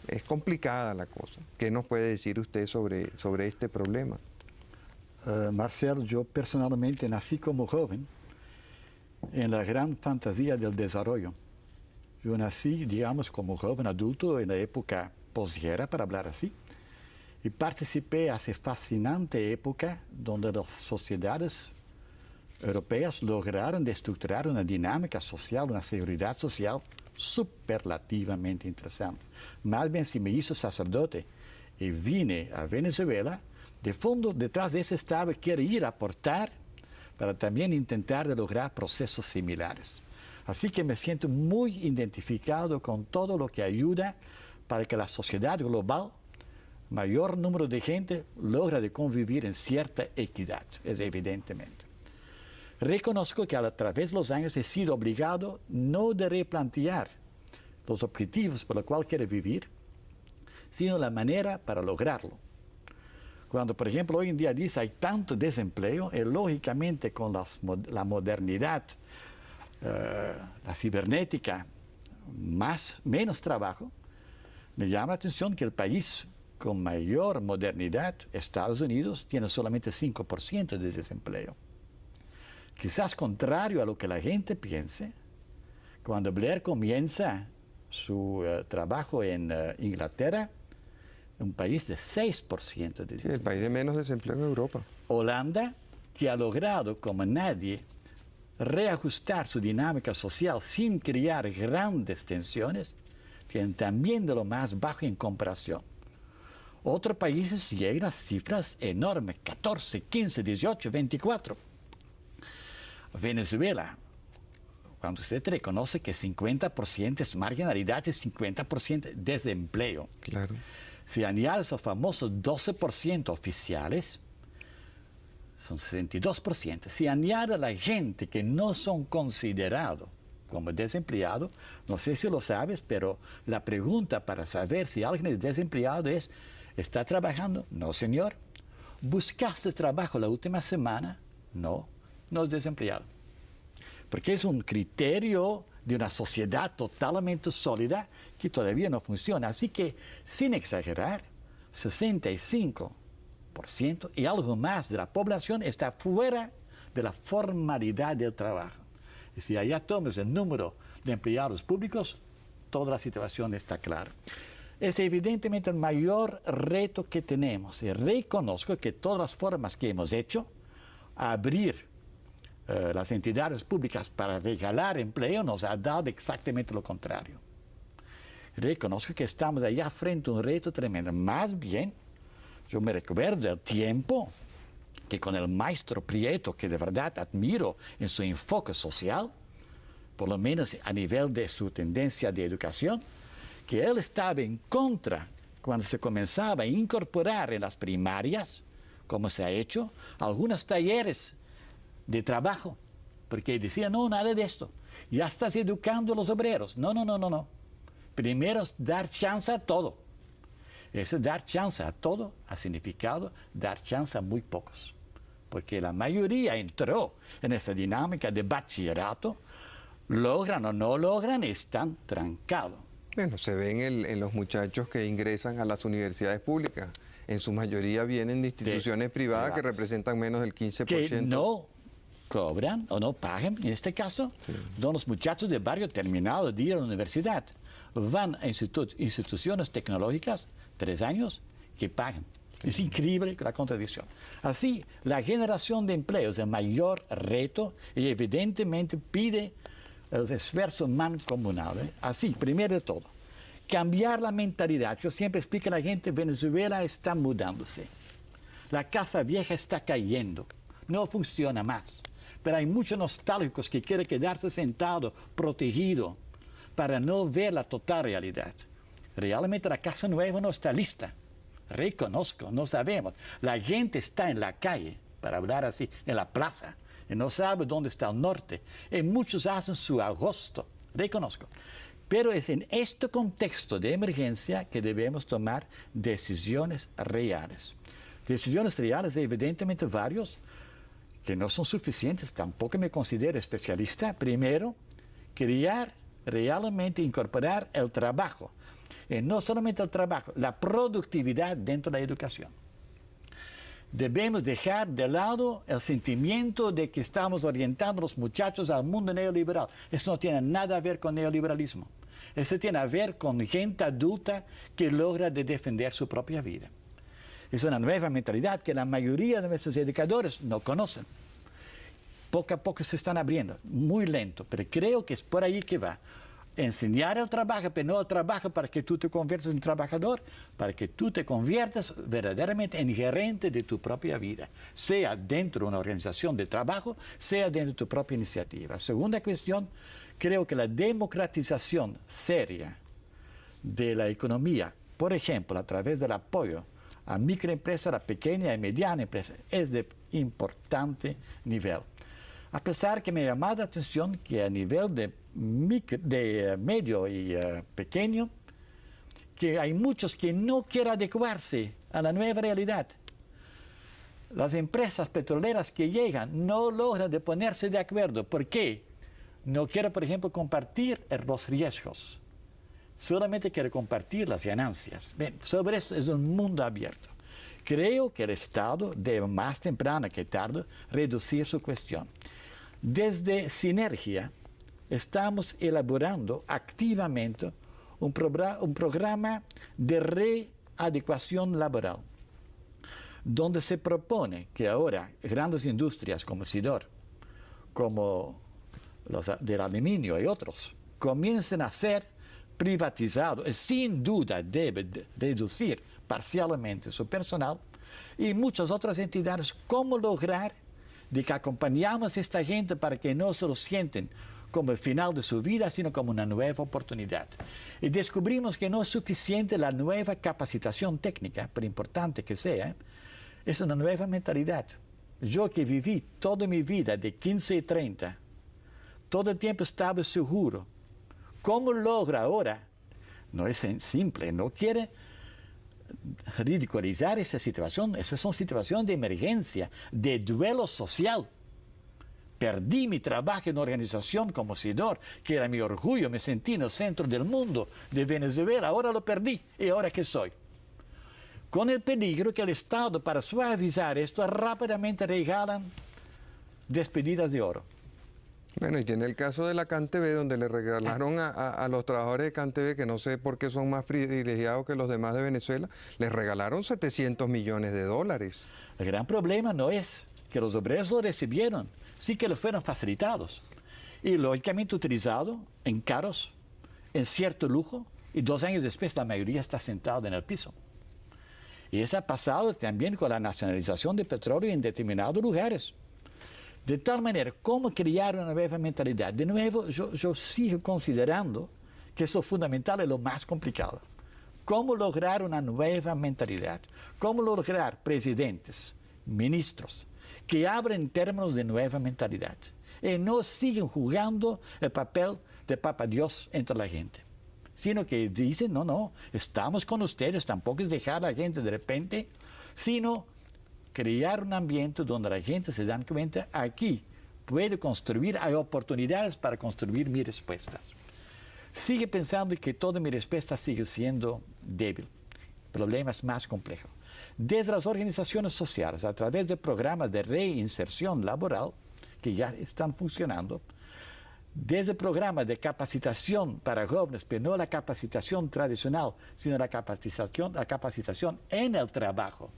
es complicada la cosa. ¿Qué nos puede decir usted sobre este problema? Marcelo, yo personalmente nací como joven en la gran fantasía del desarrollo. Yo nací, digamos, como joven adulto en la época posguerra, para hablar así, y participé a esa fascinante época donde las sociedades europeas lograron estructurar una dinámica social, una seguridad social superlativamente interesante. Más bien, si me hizo sacerdote y vine a Venezuela, de fondo, detrás de eso estaba, quiero ir a aportar para también intentar lograr procesos similares. Así que me siento muy identificado con todo lo que ayuda para que la sociedad global, mayor número de gente, logre de convivir en cierta equidad, es evidentemente. Reconozco que a través de los años he sido obligado no de replantear los objetivos por los cuales quiero vivir, sino la manera para lograrlo. Cuando, por ejemplo, hoy en día dice hay tanto desempleo, lógicamente con la modernidad, la cibernética, menos trabajo, me llama la atención que el país con mayor modernidad, Estados Unidos, tiene solamente 5% de desempleo. Quizás contrario a lo que la gente piense, cuando Blair comienza su trabajo en Inglaterra, un país de 6% de desempleo. Sí, el país de menos desempleo en Europa. Holanda, que ha logrado, como nadie, reajustar su dinámica social sin crear grandes tensiones, tienen también de lo más bajo en comparación. Otros países llegan a cifras enormes, 14, 15, 18, 24. Venezuela, cuando usted reconoce que 50% es marginalidad y 50% desempleo. Claro. Si añade esos famosos 12% oficiales, son 62%. Si añade a la gente que no son considerados como desempleados, no sé si lo sabes, pero la pregunta para saber si alguien es desempleado es, ¿está trabajando? No, señor. ¿Buscaste trabajo la última semana? No, no es desempleado. Porque es un criterio de una sociedad totalmente sólida que todavía no funciona. Así que, sin exagerar, 65% y algo más de la población está fuera de la formalidad del trabajo. Y si allá tomas el número de empleados públicos, toda la situación está clara. Es evidentemente el mayor reto que tenemos. Y reconozco que todas las formas que hemos hecho, abrir las entidades públicas para regalar empleo, nos ha dado exactamente lo contrario. Reconozco que estamos allá frente a un reto tremendo. Más bien, yo me recuerdo el tiempo que con el maestro Prieto, que de verdad admiro en su enfoque social, por lo menos a nivel de su tendencia de educación, que él estaba en contra cuando se comenzaba a incorporar en las primarias, como se ha hecho, algunos talleres de trabajo, porque decía, no, nada de esto, ya estás educando a los obreros. No, no, no, no, no. Primero es dar chance a todo. Ese dar chance a todo ha significado dar chance a muy pocos, porque la mayoría entró en esa dinámica de bachillerato, logran o no logran, están trancados. Bueno, se ven en los muchachos que ingresan a las universidades públicas. En su mayoría vienen de instituciones privadas que representan menos del 15%. Que no cobran o no pagan, en este caso, son los muchachos de barrio terminado de ir a la universidad. Van a instituciones tecnológicas, 3 años, que pagan. Es increíble la contradicción. Así, la generación de empleos es el mayor reto y evidentemente pide el esfuerzo mancomunal. Así, primero de todo, cambiar la mentalidad. Yo siempre explico a la gente, Venezuela está mudándose. La casa vieja está cayendo, no funciona más. Pero hay muchos nostálgicos que quieren quedarse sentados, protegidos, para no ver la total realidad. Realmente la casa nueva no está lista. Reconozco, no sabemos. La gente está en la calle, para hablar así, en la plaza, y no sabe dónde está el norte. Y muchos hacen su agosto, reconozco. Pero es en este contexto de emergencia que debemos tomar decisiones reales. Decisiones reales, evidentemente, varios, que no son suficientes, tampoco me considero especialista. Primero, crear realmente, incorporar el trabajo. Y no solamente el trabajo, la productividad dentro de la educación. Debemos dejar de lado el sentimiento de que estamos orientando a los muchachos al mundo neoliberal. Eso no tiene nada a ver con neoliberalismo. Eso tiene a ver con gente adulta que logra defender su propia vida. Es una nueva mentalidad que la mayoría de nuestros educadores no conocen. Poco a poco se están abriendo, muy lento, pero creo que es por ahí que va. Enseñar el trabajo, pero no el trabajo para que tú te conviertas en trabajador, para que tú te conviertas verdaderamente en gerente de tu propia vida, sea dentro de una organización de trabajo, sea dentro de tu propia iniciativa. Segunda cuestión, creo que la democratización seria de la economía, por ejemplo, a través del apoyo a microempresas, a la pequeña y mediana empresa, es de importante nivel. A pesar que me ha llamado la atención que a nivel de medio y pequeño, que hay muchos que no quieren adecuarse a la nueva realidad. Las empresas petroleras que llegan no logran de ponerse de acuerdo. ¿Por qué? No quieren, por ejemplo, compartir los riesgos. Solamente quieren compartir las ganancias. Bien, sobre esto es un mundo abierto. Creo que el Estado debe más temprano que tarde reducir su cuestión. Desde Sinergia estamos elaborando activamente un programa de readecuación laboral, donde se propone que ahora grandes industrias como Sidor, como los del aluminio y otros, comiencen a ser privatizados y sin duda deben reducir parcialmente su personal, y muchas otras entidades. ¿Cómo lograr de que acompañamos a esta gente para que no se lo sienten como el final de su vida, sino como una nueva oportunidad? Y descubrimos que no es suficiente la nueva capacitación técnica, por importante que sea, es una nueva mentalidad. Yo que viví toda mi vida de 15 y 30, todo el tiempo estaba seguro. ¿Cómo logra ahora? No es simple, no quiere ridiculizar esa situación. Esas son situaciones de emergencia, de duelo social. Perdí mi trabajo en una organización como Sidor, que era mi orgullo, me sentí en el centro del mundo de Venezuela, ahora lo perdí. ¿Y ahora qué soy? Con el peligro que el Estado, para suavizar esto, rápidamente regalan despedidas de oro. Bueno, y tiene el caso de la CanTV, donde le regalaron a los trabajadores de CanTV, que no sé por qué son más privilegiados que los demás de Venezuela, les regalaron 700 millones de dólares. El gran problema no es que los obreros lo recibieron, sí que lo fueron facilitados y lógicamente utilizado en carros, en cierto lujo, y 2 años después la mayoría está sentada en el piso. Y eso ha pasado también con la nacionalización de petróleo en determinados lugares. De tal manera, ¿cómo crear una nueva mentalidad? De nuevo, yo sigo considerando que eso fundamental es lo más complicado. ¿Cómo lograr una nueva mentalidad? ¿Cómo lograr presidentes, ministros, que abren términos de nueva mentalidad y no siguen jugando el papel de Papa Dios entre la gente? Sino que dicen, no, estamos con ustedes, tampoco es dejar a la gente de repente, sino crear un ambiente donde la gente se da cuenta, aquí puede construir, hay oportunidades para construir mis respuestas. Sigue pensando que toda mi respuesta sigue siendo débil. El problema es más complejo. Desde las organizaciones sociales, a través de programas de reinserción laboral, que ya están funcionando, desde programas de capacitación para jóvenes, pero no la capacitación tradicional, sino la capacitación en el trabajo,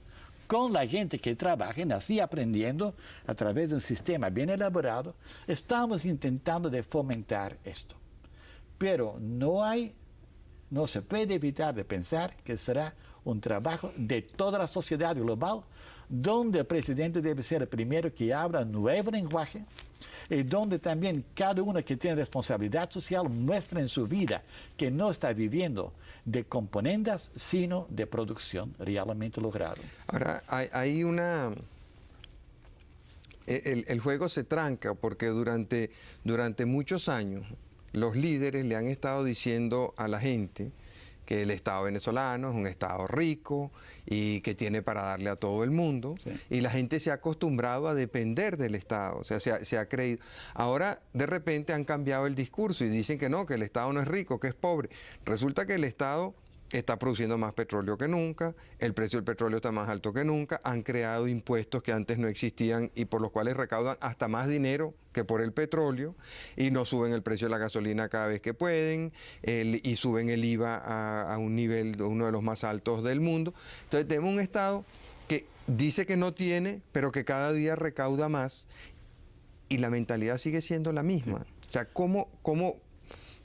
con la gente que trabaja, así aprendiendo a través de un sistema bien elaborado, estamos intentando de fomentar esto. Pero no se puede evitar de pensar que será un trabajo de toda la sociedad global, donde el presidente debe ser el primero que habla un nuevo lenguaje, y donde también cada uno que tiene responsabilidad social muestra en su vida que no está viviendo de componendas, sino de producción realmente lograda. Ahora, hay una... El juego se tranca porque durante muchos años los líderes le han estado diciendo a la gente que el Estado venezolano es un Estado rico y que tiene para darle a todo el mundo, sí. Y la gente se ha acostumbrado a depender del Estado, o sea, se ha creído. Ahora, de repente han cambiado el discurso y dicen que no, que el Estado no es rico, que es pobre. Resulta que el Estado está produciendo más petróleo que nunca, el precio del petróleo está más alto que nunca, han creado impuestos que antes no existían y por los cuales recaudan hasta más dinero que por el petróleo, y no suben el precio de la gasolina cada vez que pueden, y suben el IVA a un nivel, uno de los más altos del mundo. Entonces tenemos un Estado que dice que no tiene, pero que cada día recauda más, y la mentalidad sigue siendo la misma. O sea, ¿cómo?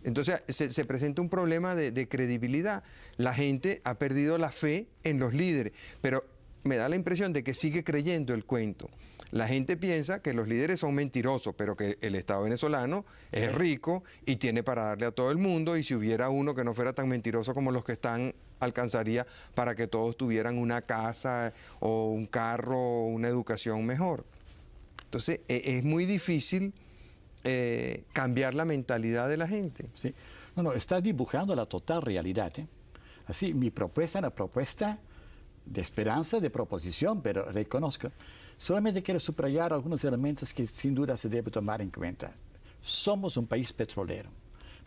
Entonces se presenta un problema de credibilidad. La gente ha perdido la fe en los líderes, pero me da la impresión de que sigue creyendo el cuento. La gente piensa que los líderes son mentirosos, pero que el Estado venezolano es rico y tiene para darle a todo el mundo, y si hubiera uno que no fuera tan mentiroso como los que están, alcanzaría para que todos tuvieran una casa o un carro o una educación mejor. Entonces es muy difícil cambiar la mentalidad de la gente. Sí. No, estás dibujando la total realidad. Así, mi propuesta es una propuesta de esperanza, de proposición, pero reconozco. Solamente quiero subrayar algunos elementos que sin duda se debe tomar en cuenta. Somos un país petrolero.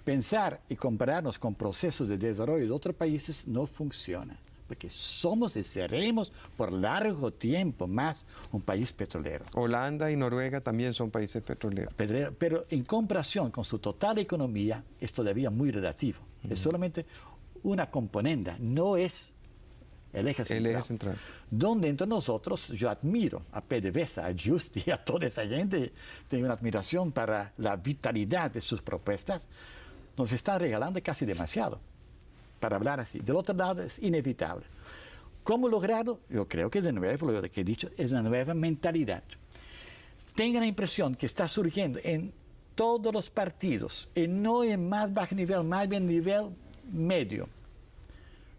Pensar y compararnos con procesos de desarrollo de otros países no funciona, porque somos y seremos por largo tiempo más un país petrolero. Holanda y Noruega también son países petroleros. Pero en comparación con su total economía es todavía muy relativo. Es solamente una componente, no es el eje central. El eje central. Donde entre nosotros, yo admiro a PDVSA, a Justi, a toda esa gente, tengo una admiración para la vitalidad de sus propuestas, nos están regalando casi demasiado, para hablar así. Del otro lado es inevitable. ¿Cómo lograrlo? Yo creo que de nuevo lo que he dicho es una nueva mentalidad. Tengo la impresión que está surgiendo en todos los partidos, y no en más bajo nivel, más bien nivel medio.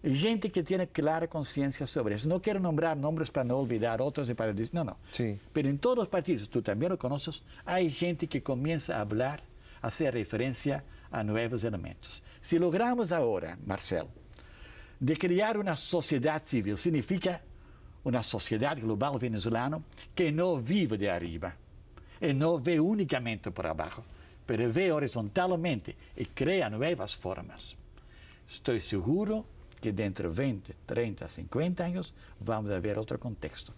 Gente que tiene clara conciencia sobre eso. No quiero nombrar nombres para no olvidar otros y para decir, no. Sí. Pero en todos los partidos, tú también lo conoces, hay gente que comienza a hablar, a hacer referencia a nuevos elementos. Si logramos ahora, Marcelo, de crear una sociedad civil, significa una sociedad global venezolana que no vive de arriba y no ve únicamente por abajo, pero ve horizontalmente y crea nuevas formas. Estoy seguro que dentro de 20, 30, 50 años vamos a ver otro contexto.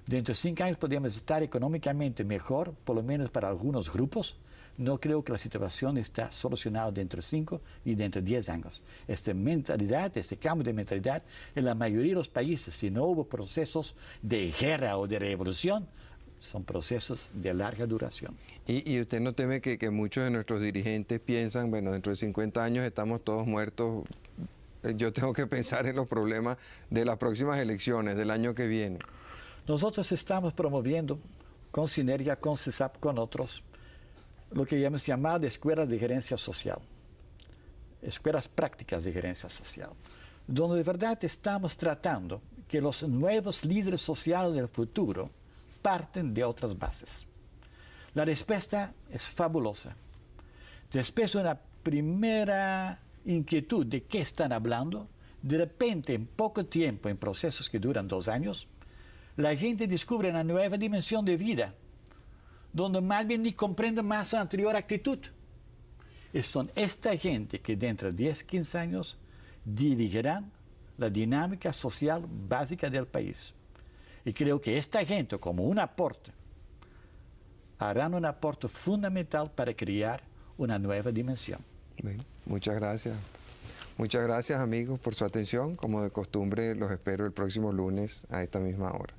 Dentro de 5 años podemos estar económicamente mejor, por lo menos para algunos grupos, no creo que la situación está solucionada dentro de 5 y dentro de 10 años. Esta mentalidad, este cambio de mentalidad, en la mayoría de los países, si no hubo procesos de guerra o de revolución, son procesos de larga duración. ¿Y usted no teme que muchos de nuestros dirigentes piensan, bueno, dentro de 50 años estamos todos muertos? Yo tengo que pensar en los problemas de las próximas elecciones, del año que viene. Nosotros estamos promoviendo, con sinergia, con CESAP, con otros, lo que hemos llamado escuelas de gerencia social, escuelas prácticas de gerencia social, donde de verdad estamos tratando que los nuevos líderes sociales del futuro parten de otras bases. La respuesta es fabulosa. Después de una primera inquietud de qué están hablando, de repente, en poco tiempo, en procesos que duran 2 años, la gente descubre una nueva dimensión de vida, donde más bien ni comprende más su anterior actitud. Y son esta gente que dentro de 10, 15 años dirigirán la dinámica social básica del país. Y creo que esta gente, como un aporte, harán un aporte fundamental para crear una nueva dimensión. Bien, muchas gracias. Muchas gracias, amigos, por su atención. Como de costumbre, los espero el próximo lunes a esta misma hora.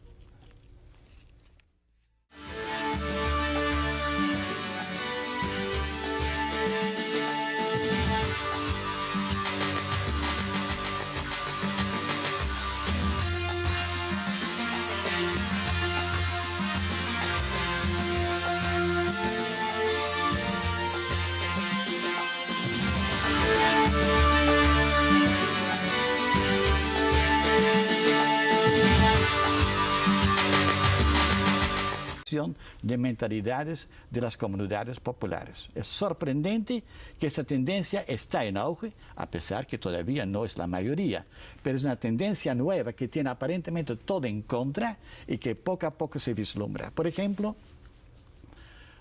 De mentalidades de las comunidades populares. Es sorprendente que esta tendencia está en auge, a pesar que todavía no es la mayoría, pero es una tendencia nueva que tiene aparentemente todo en contra y que poco a poco se vislumbra. Por ejemplo,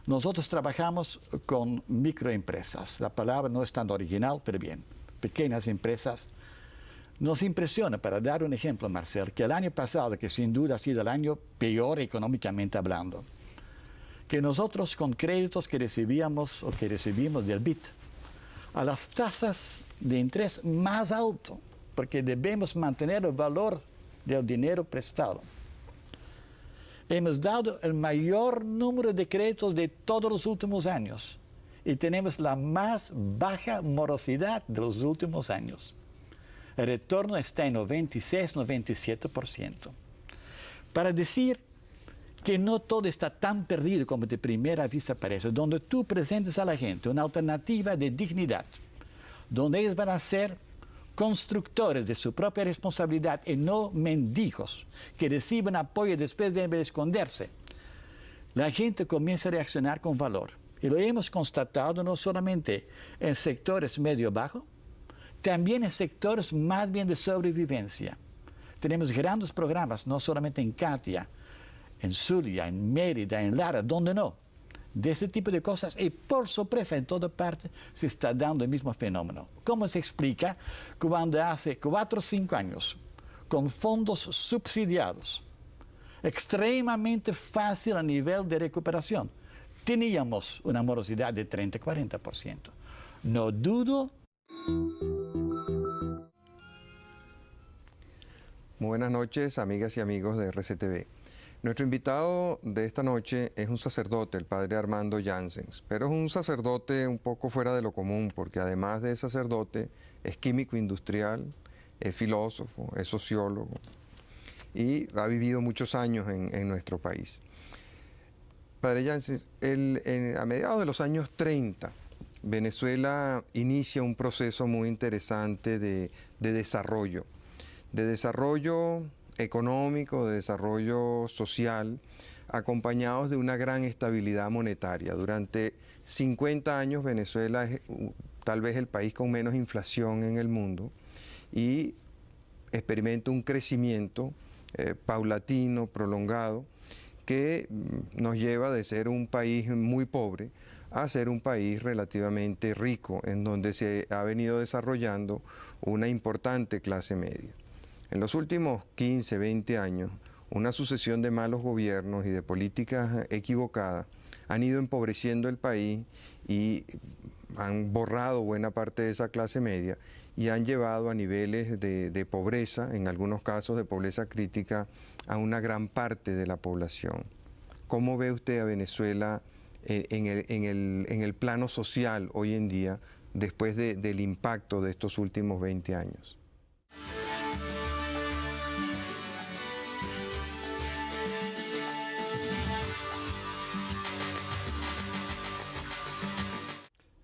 nosotros trabajamos con microempresas. La palabra no es tan original, pero bien, pequeñas empresas. Nos impresiona, para dar un ejemplo, Marcel, que el año pasado, que sin duda ha sido el año peor económicamente hablando, que nosotros con créditos que recibíamos o que recibimos del BID, a las tasas de interés más alto, porque debemos mantener el valor del dinero prestado, hemos dado el mayor número de créditos de todos los últimos años y tenemos la más baja morosidad de los últimos años. El retorno está en 96-97%. Para decir que no todo está tan perdido como de primera vista parece, donde tú presentes a la gente una alternativa de dignidad, donde ellos van a ser constructores de su propia responsabilidad y no mendigos que reciben apoyo y después deben esconderse, la gente comienza a reaccionar con valor. Y lo hemos constatado no solamente en sectores medio-bajo, también en sectores más bien de sobrevivencia. Tenemos grandes programas, no solamente en Katia, en Zulia, en Mérida, en Lara, donde no, de ese tipo de cosas. Y por sorpresa, en toda parte se está dando el mismo fenómeno. ¿Cómo se explica cuando hace 4 o 5 años, con fondos subsidiados, extremadamente fácil a nivel de recuperación, teníamos una morosidad de 30-40%? No dudo. Muy buenas noches, amigas y amigos de RCTV. Nuestro invitado de esta noche es un sacerdote, el padre Armando Janssens, pero es un sacerdote un poco fuera de lo común, porque además de sacerdote es químico industrial, es filósofo, es sociólogo y ha vivido muchos años en nuestro país. Padre Janssens, a mediados de los años 30, Venezuela inicia un proceso muy interesante de desarrollo económico, de desarrollo social, acompañados de una gran estabilidad monetaria. Durante 50 años Venezuela es tal vez el país con menos inflación en el mundo y experimenta un crecimiento paulatino, prolongado, que nos lleva de ser un país muy pobre a ser un país relativamente rico, en donde se ha venido desarrollando una importante clase media. En los últimos 15, 20 años, una sucesión de malos gobiernos y de políticas equivocadas han ido empobreciendo el país y han borrado buena parte de esa clase media y han llevado a niveles de pobreza, en algunos casos de pobreza crítica, a una gran parte de la población. ¿Cómo ve usted a Venezuela en el plano social hoy en día, después del impacto de estos últimos 20 años?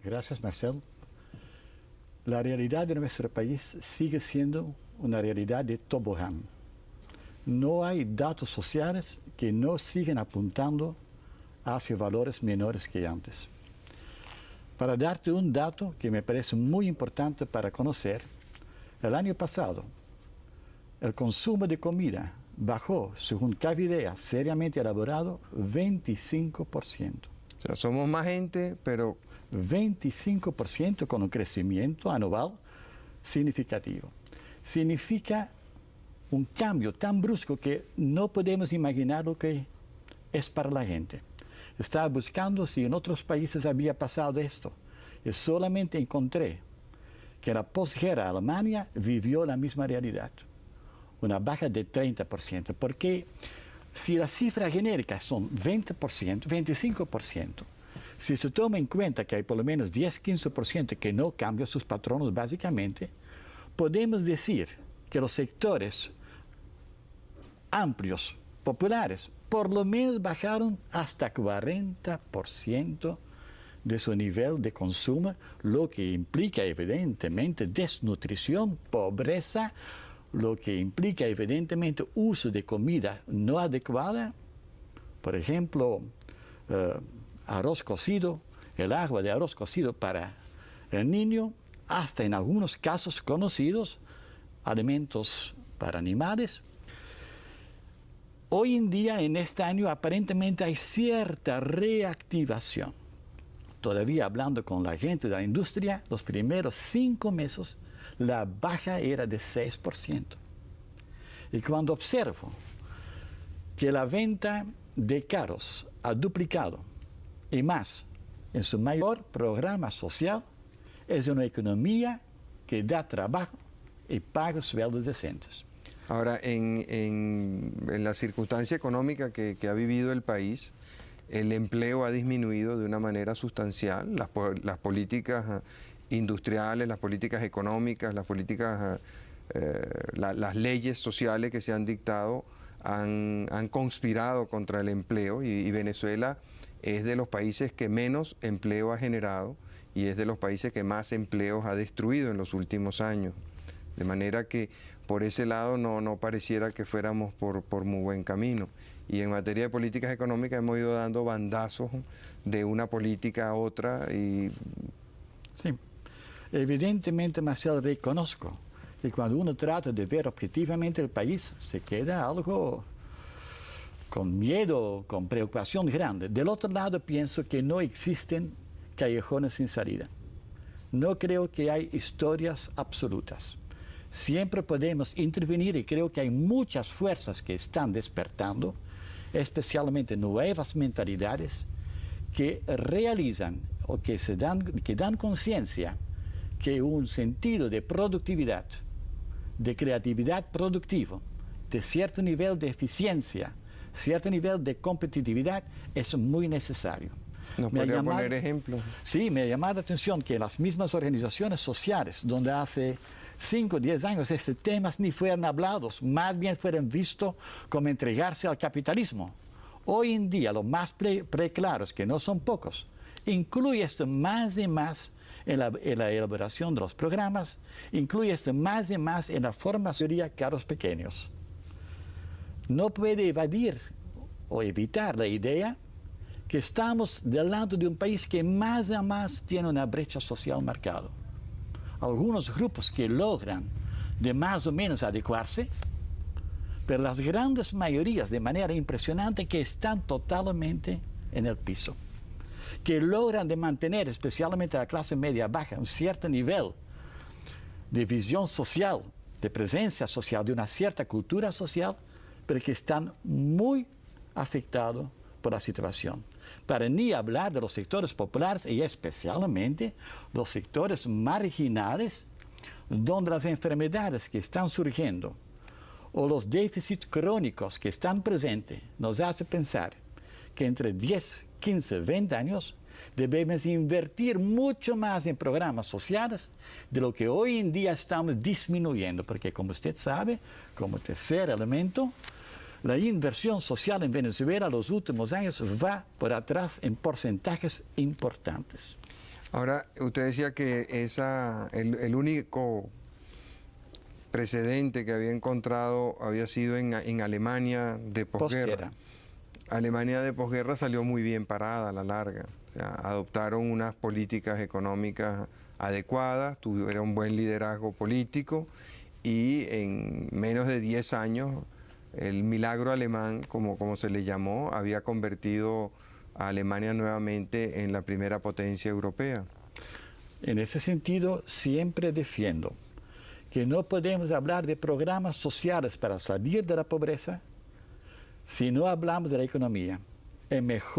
Gracias, Marcel. La realidad de nuestro país sigue siendo una realidad de tobogán. No hay datos sociales que no siguen apuntando hacia valores menores que antes. Para darte un dato que me parece muy importante para conocer, el año pasado el consumo de comida bajó, según Cavidea, seriamente elaborado, 25%. O sea, somos más gente, pero 25% con un crecimiento anual significativo. Significa un cambio tan brusco que no podemos imaginar lo que es para la gente. Estaba buscando si en otros países había pasado esto y solamente encontré que en la posguerra Alemania vivió la misma realidad, una baja de 30%, porque si las cifras genéricas son 20%, 25%, si se toma en cuenta que hay por lo menos 10-15% que no cambian sus patronos básicamente, podemos decir que los sectores amplios, populares, por lo menos bajaron hasta 40% de su nivel de consumo, lo que implica evidentemente desnutrición, pobreza, lo que implica evidentemente uso de comida no adecuada, por ejemplo, arroz cocido, el agua de arroz cocido para el niño, hasta en algunos casos conocidos, alimentos para animales. Hoy en día, en este año, aparentemente hay cierta reactivación. Todavía hablando con la gente de la industria, los primeros 5 meses, la baja era de 6%. Y cuando observo que la venta de carros ha duplicado y más en su mayor programa social, es una economía que da trabajo y paga sueldos decentes. Ahora, en la circunstancia económica que ha vivido el país, el empleo ha disminuido de una manera sustancial. Las políticas industriales, las políticas económicas, las políticas, las leyes sociales que se han dictado han conspirado contra el empleo y Venezuela es de los países que menos empleo ha generado y es de los países que más empleos ha destruido en los últimos años. De manera que por ese lado no pareciera que fuéramos por muy buen camino. Y en materia de políticas económicas hemos ido dando bandazos de una política a otra. Y... Sí, evidentemente, Marcel, reconozco que cuando uno trata de ver objetivamente el país, se queda algo con miedo, con preocupación grande. Del otro lado, pienso que no existen callejones sin salida. No creo que hay historias absolutas. Siempre podemos intervenir y creo que hay muchas fuerzas que están despertando, especialmente nuevas mentalidades que realizan o que dan conciencia que un sentido de productividad, de creatividad productiva, de cierto nivel de eficiencia, cierto nivel de competitividad es muy necesario. ¿Nos podría poner ejemplos? Sí, me ha llamado la atención que las mismas organizaciones sociales, donde hace 5 o 10 años estos temas ni fueran hablados, más bien fueran vistos como entregarse al capitalismo. Hoy en día, los más preclaros, que no son pocos, incluye esto más y más en la elaboración de los programas, incluye esto más y más en la formación de carros pequeños. No puede evadir o evitar la idea que estamos delante de un país que más y más tiene una brecha social marcada. Algunos grupos que logran de más o menos adecuarse, pero las grandes mayorías de manera impresionante que están totalmente en el piso, que logran de mantener especialmente la clase media baja un cierto nivel de visión social, de presencia social, de una cierta cultura social, pero que están muy afectados por la situación. para ni hablar de los sectores populares y especialmente los sectores marginales, donde las enfermedades que están surgiendo o los déficits crónicos que están presentes nos hace pensar que entre 10, 15, 20 años debemos invertir mucho más en programas sociales de lo que hoy en día estamos disminuyendo, porque como usted sabe, como tercer elemento, la inversión social en Venezuela en los últimos años va por atrás en porcentajes importantes. Ahora, usted decía que el único precedente que había encontrado había sido en Alemania de posguerra. Alemania de posguerra salió muy bien parada a la larga. O sea, adoptaron unas políticas económicas adecuadas, tuvieron buen liderazgo político y en menos de 10 años el milagro alemán, como se le llamó, había convertido a Alemania nuevamente en la primera potencia europea. En ese sentido, siempre defiendo que no podemos hablar de programas sociales para salir de la pobreza si no hablamos de la economía. Es mejor